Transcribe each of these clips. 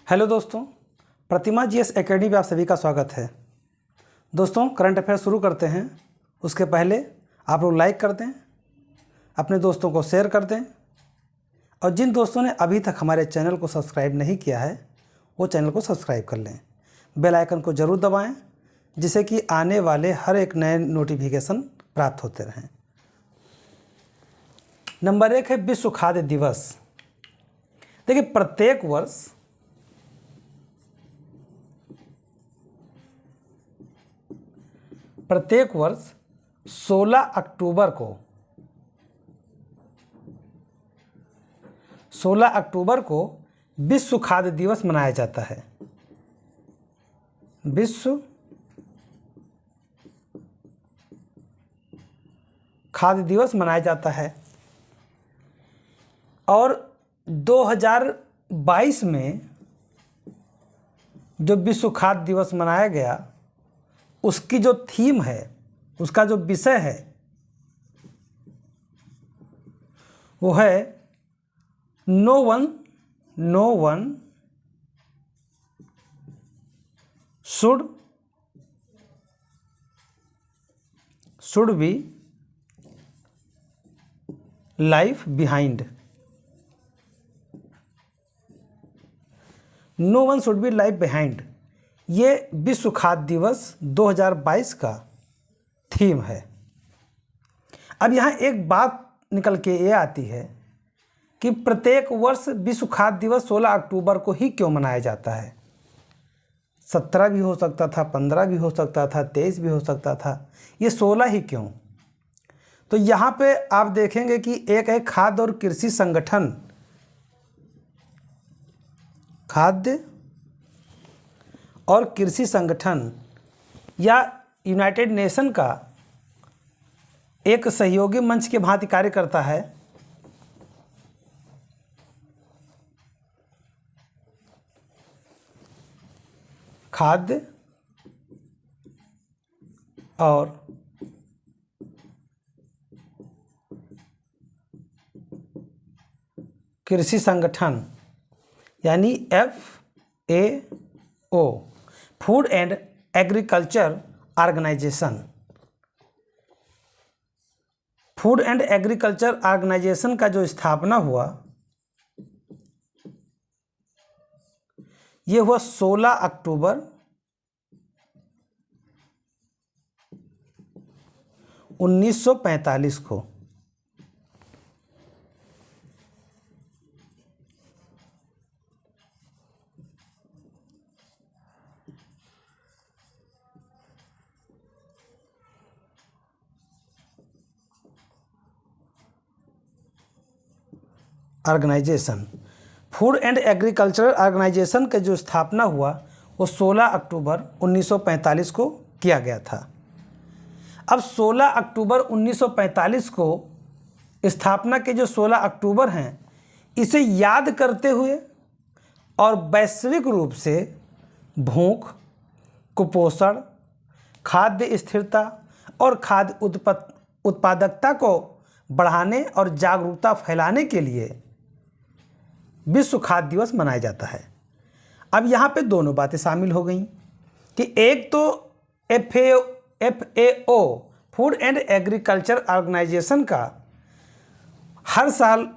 Hello दोस्तों, प्रतिमा GS academy में आप सभी का स्वागत है। दोस्तों, करंट अफेयर शुरू करते हैं। उसके पहले आप लोग लाइक कर दें, अपने दोस्तों को शेयर कर दें और जिन दोस्तों ने अभी तक हमारे चैनल को सब्सक्राइब नहीं किया है वो चैनल को सब्सक्राइब कर लें। बेल आइकन को ज़रूर दबाएं जिससे कि आने वाले हर एक नए नोटिफिकेशन प्राप्त होते रहें। नंबर 1 है विश्व खाद्य दिवस। देखिए, प्रत्येक वर्ष 16 अक्टूबर को विश्व खाद्य दिवस मनाया जाता है। विश्व खाद्य दिवस मनाया जाता है और 2022 में जो विश्व खाद्य दिवस मनाया गया उसकी जो थीम है, उसका जो विषय है वो है no one should be life behind. No one should be life behind, ये विश्व खाद्य दिवस 2022 का थीम है। अब यहाँ एक बात निकल के ये आती है कि प्रत्येक वर्ष विश्व खाद्य दिवस 16 अक्टूबर को ही क्यों मनाया जाता है। 17 भी हो सकता था, 15 भी हो सकता था, 23 भी हो सकता था, ये 16 ही क्यों? तो यहाँ पे आप देखेंगे कि एक है खाद्य और कृषि संगठन, खाद्य और कृषि संगठन या यूनाइटेड नेशन का एक सहयोगी मंच के भांति कार्य करता है। खाद्य और कृषि संगठन यानी FAO, food and agriculture organisation. Food and agriculture organisation का जो स्थापना हुआ ये हुआ 16 अक्टूबर 1945 को। Organisation food and agricultural organisation का जो स्थापना हुआ वो 16 अक्टूबर 1945 को किया गया था। अब 16 अक्टूबर 1945 को स्थापना के जो 16 अक्टूबर हैं इसे याद करते हुए और वैश्विक रूप से भूख, कुपोषण, खाद्य स्थिरता और खाद्य उत्पादकता को बढ़ाने और जागरूकता फैलाने के लिए विश्व खाद्य दिवस मनाया जाता है। अब यहाँ पे दोनों बातें शामिल हो गई कि एक तो FAO food and agriculture organisation का हर साल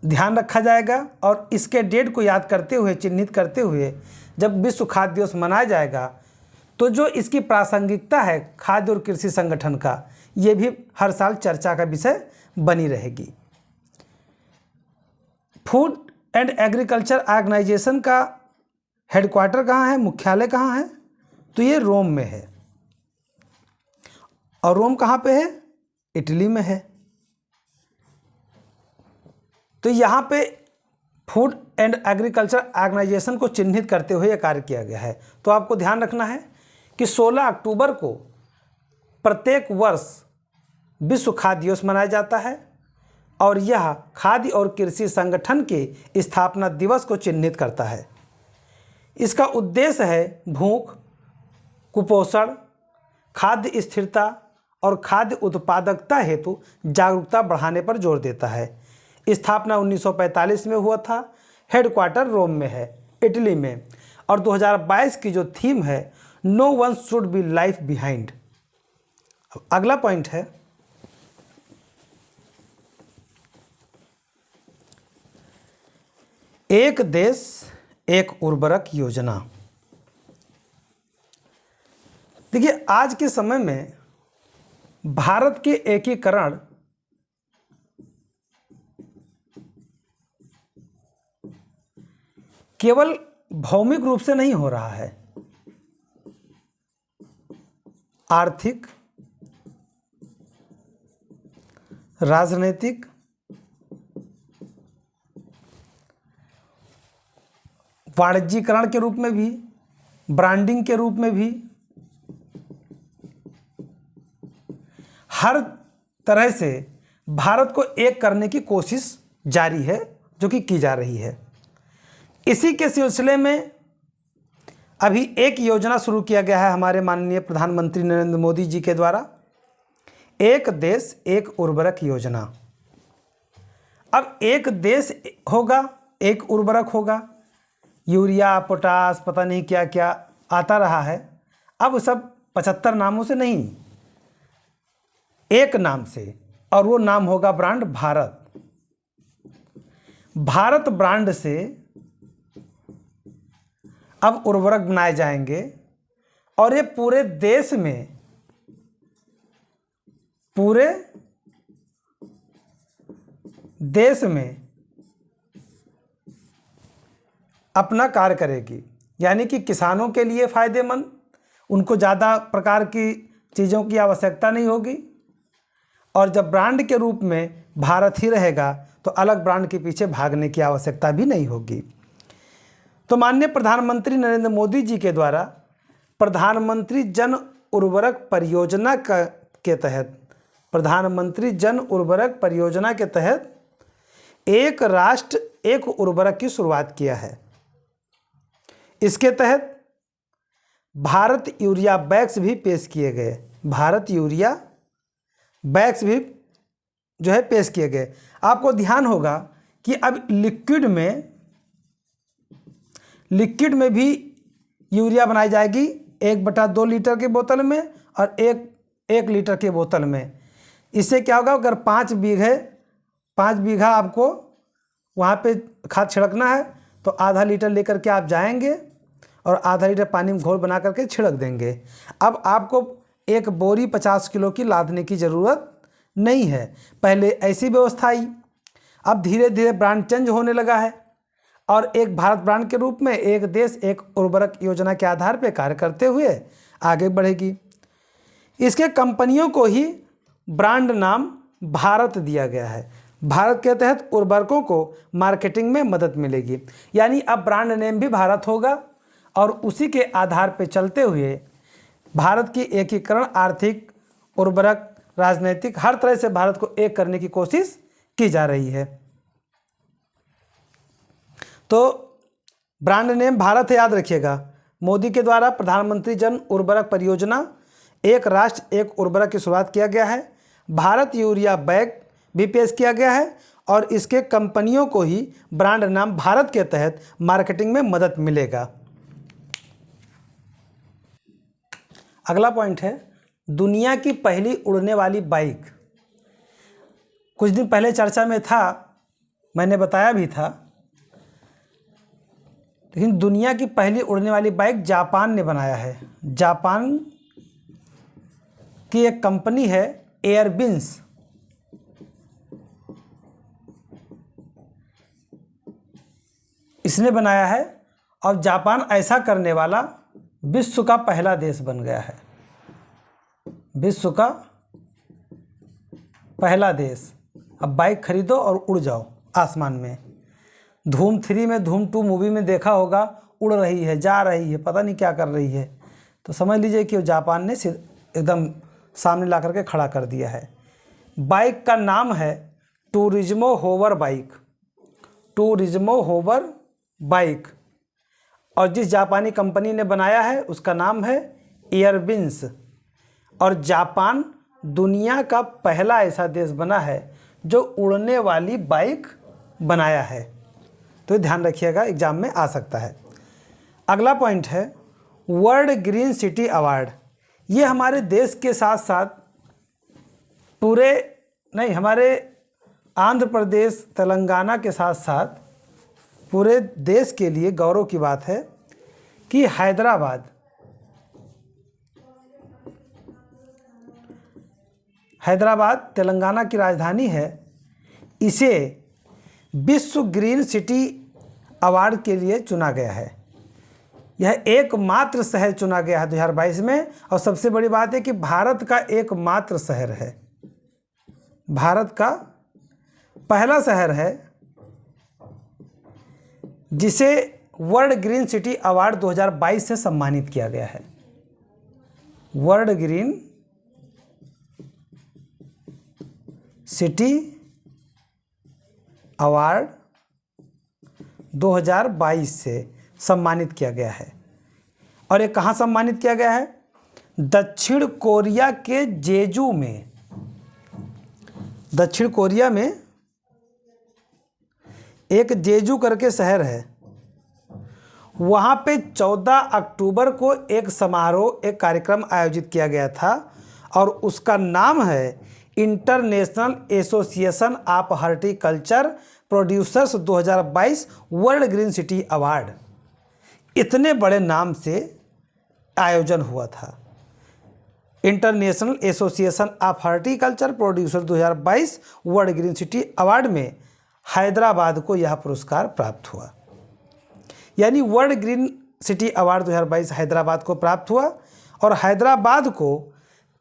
ध्यान रखा जाएगा और इसके डेट को याद करते हुए, चिन्हित करते हुए जब विश्व खाद्य दिवस मनाया जाएगा तो जो इसकी प्रासंगिकता है खाद्य और कृषि संगठन का, ये भी हर साल चर्चा का विषय बनी रहेगी। फूड एंड एग्रीकल्चर ऑर्गेनाइजेशन का हेडक्वार्टर कहाँ है, मुख्यालय कहाँ है? तो ये रोम में है। और रोम कहाँ पे है? इटली में है। तो यहाँ पे फूड एंड एग्रीकल्चर ऑर्गेनाइजेशन को चिन्हित करते हुए यह कार्य किया गया है। तो आपको ध्यान रखना है कि 16 अक्टूबर को प्रत्येक वर्ष विश्व खाद्य दिवस मनाया जाता है और यह खाद्य और कृषि संगठन के स्थापना दिवस को चिन्हित करता है। इसका उद्देश्य है भूख, कुपोषण, खाद्य स्थिरता और खाद्य उत्पादकता हेतु जागरूकता बढ़ाने पर जोर देता है। स्थापना 1945 में हुआ था, हेडक्वार्टर रोम में है। इटली में। और 2022 की जो थीम है no one should be life behind. अगला पॉइंट है एक देश एक उर्वरक योजना। देखिए, आज के समय में भारत के एकीकरण केवल भौमिक रूप से नहीं हो रहा है, आर्थिक, राजनीतिक, वाणिज्यीकरण के रूप में भी, ब्रांडिंग के रूप में भी, हर तरह से भारत को एक करने की कोशिश जारी है, जो कि की जा रही है। इसी के सिलसिले में अभी एक योजना शुरू किया गया है हमारे माननीय प्रधानमंत्री नरेंद्र मोदी जी के द्वारा, एक देश एक उर्वरक योजना। अब एक देश होगा, एक उर्वरक होगा, यूरिया, पोटास, पता नहीं क्या क्या आता रहा है। अब सब 75 नामों से नहीं, एक नाम से, और वो नाम होगा ब्रांड भारत। भारत ब्रांड से अब उर्वरक बनाए जाएंगे और ये पूरे देश में अपना कार्य करेगी। यानी कि किसानों के लिए फ़ायदेमंद, उनको ज़्यादा प्रकार की चीज़ों की आवश्यकता नहीं होगी, और जब ब्रांड के रूप में भारत ही रहेगा तो अलग ब्रांड के पीछे भागने की आवश्यकता भी नहीं होगी। तो माननीय प्रधानमंत्री नरेंद्र मोदी जी के द्वारा प्रधानमंत्री जन उर्वरक परियोजना के तहत, प्रधानमंत्री जन उर्वरक परियोजना के तहत एक राष्ट्र एक उर्वरक की शुरुआत किया है। इसके तहत भारत यूरिया बैग्स भी पेश किए गए, भारत यूरिया बैग्स भी जो है पेश किए गए। आपको ध्यान होगा कि अब लिक्विड में भी यूरिया बनाई जाएगी 1/2 लीटर की बोतल में और 1 लीटर की बोतल में। इससे क्या होगा, अगर 5 बीघा आपको वहाँ पे खाद छिड़कना है तो आधा लीटर लेकर के आप जाएंगे और आधा लीटर पानी में घोल बना करके छिड़क देंगे। अब आपको एक बोरी 50 किलो की लादने की ज़रूरत नहीं है। पहले ऐसी व्यवस्था आई, अब धीरे धीरे ब्रांड चेंज होने लगा है और एक भारत ब्रांड के रूप में एक देश एक उर्वरक योजना के आधार पर कार्य करते हुए आगे बढ़ेगी। इसके कंपनियों को ही ब्रांड नाम भारत दिया गया है। भारत के तहत उर्वरकों को मार्केटिंग में मदद मिलेगी, यानी अब ब्रांड नेम भी भारत होगा और उसी के आधार पर चलते हुए भारत की एकीकरण, आर्थिक, उर्वरक, राजनीतिक, हर तरह से भारत को एक करने की कोशिश की जा रही है। तो ब्रांड नेम भारत है, याद रखिएगा। मोदी के द्वारा प्रधानमंत्री जन उर्वरक परियोजना एक राष्ट्र एक उर्वरक की शुरुआत किया गया है। भारत यूरिया बैग भी पेश किया गया है और इसके कंपनियों को ही ब्रांड नाम भारत के तहत मार्केटिंग में मदद मिलेगा। अगला पॉइंट है दुनिया की पहली उड़ने वाली बाइक। कुछ दिन पहले चर्चा में था, मैंने बताया भी था, लेकिन दुनिया की पहली उड़ने वाली बाइक जापान ने बनाया है। जापान की एक कंपनी है एयरबिन्स, इसने बनाया है और जापान ऐसा करने वाला विश्व का पहला देश बन गया है। विश्व का पहला देश। अब बाइक खरीदो और उड़ जाओ आसमान में। धूम 3 में, धूम 2 मूवी में देखा होगा, उड़ रही है, जा रही है, पता नहीं क्या कर रही है। तो समझ लीजिए कि जापान ने एकदम सामने ला करके खड़ा कर दिया है। बाइक का नाम है Turismo hover bike, Turismo hover bike. और जिस जापानी कंपनी ने बनाया है उसका नाम है एयरबिन्स। और जापान दुनिया का पहला ऐसा देश बना है जो उड़ने वाली बाइक बनाया है। तो ध्यान रखिएगा, एग्जाम में आ सकता है। अगला पॉइंट है वर्ल्ड ग्रीन सिटी अवार्ड। ये हमारे देश के साथ साथ हमारे आंध्र प्रदेश, तेलंगाना के साथ साथ पूरे देश के लिए गौरव की बात है कि हैदराबाद तेलंगाना की राजधानी है, इसे विश्व ग्रीन सिटी अवार्ड के लिए चुना गया है। यह एकमात्र शहर चुना गया है 2022 में, और सबसे बड़ी बात है कि भारत का एकमात्र शहर है, भारत का पहला शहर है जिसे वर्ल्ड ग्रीन सिटी अवार्ड 2022 से सम्मानित किया गया है। वर्ल्ड ग्रीन सिटी अवार्ड 2022 से सम्मानित किया गया है। और ये कहाँ सम्मानित किया गया है? दक्षिण कोरिया के जेजू में। दक्षिण कोरिया में एक जेजू करके शहर है, वहाँ पे 14 अक्टूबर को एक समारोह, एक कार्यक्रम आयोजित किया गया था और उसका नाम है international association of horticulture producers 2022 world green city award. इतने बड़े नाम से आयोजन हुआ था। International association of horticulture producer 2022 world green city award में हैदराबाद को यह पुरस्कार प्राप्त हुआ। यानी world green city award 2022 Hyderabad को प्राप्त हुआ और हैदराबाद को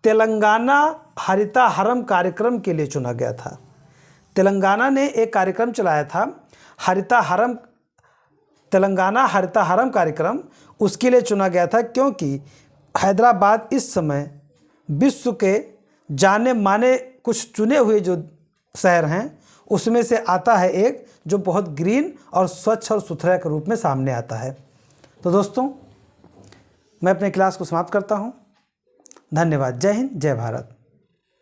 तेलंगाना हरिताहरम कार्यक्रम के लिए चुना गया था। तेलंगाना ने एक कार्यक्रम चलाया था तेलंगाना हरिताहरम कार्यक्रम, उसके लिए चुना गया था क्योंकि हैदराबाद इस समय विश्व के जाने माने कुछ चुने हुए जो शहर हैं उसमें से आता है एक, जो बहुत ग्रीन और स्वच्छ और सुथरा के रूप में सामने आता है। तो दोस्तों, मैं अपने क्लास को समाप्त करता हूँ। धन्यवाद। जय हिंद, जय भारत।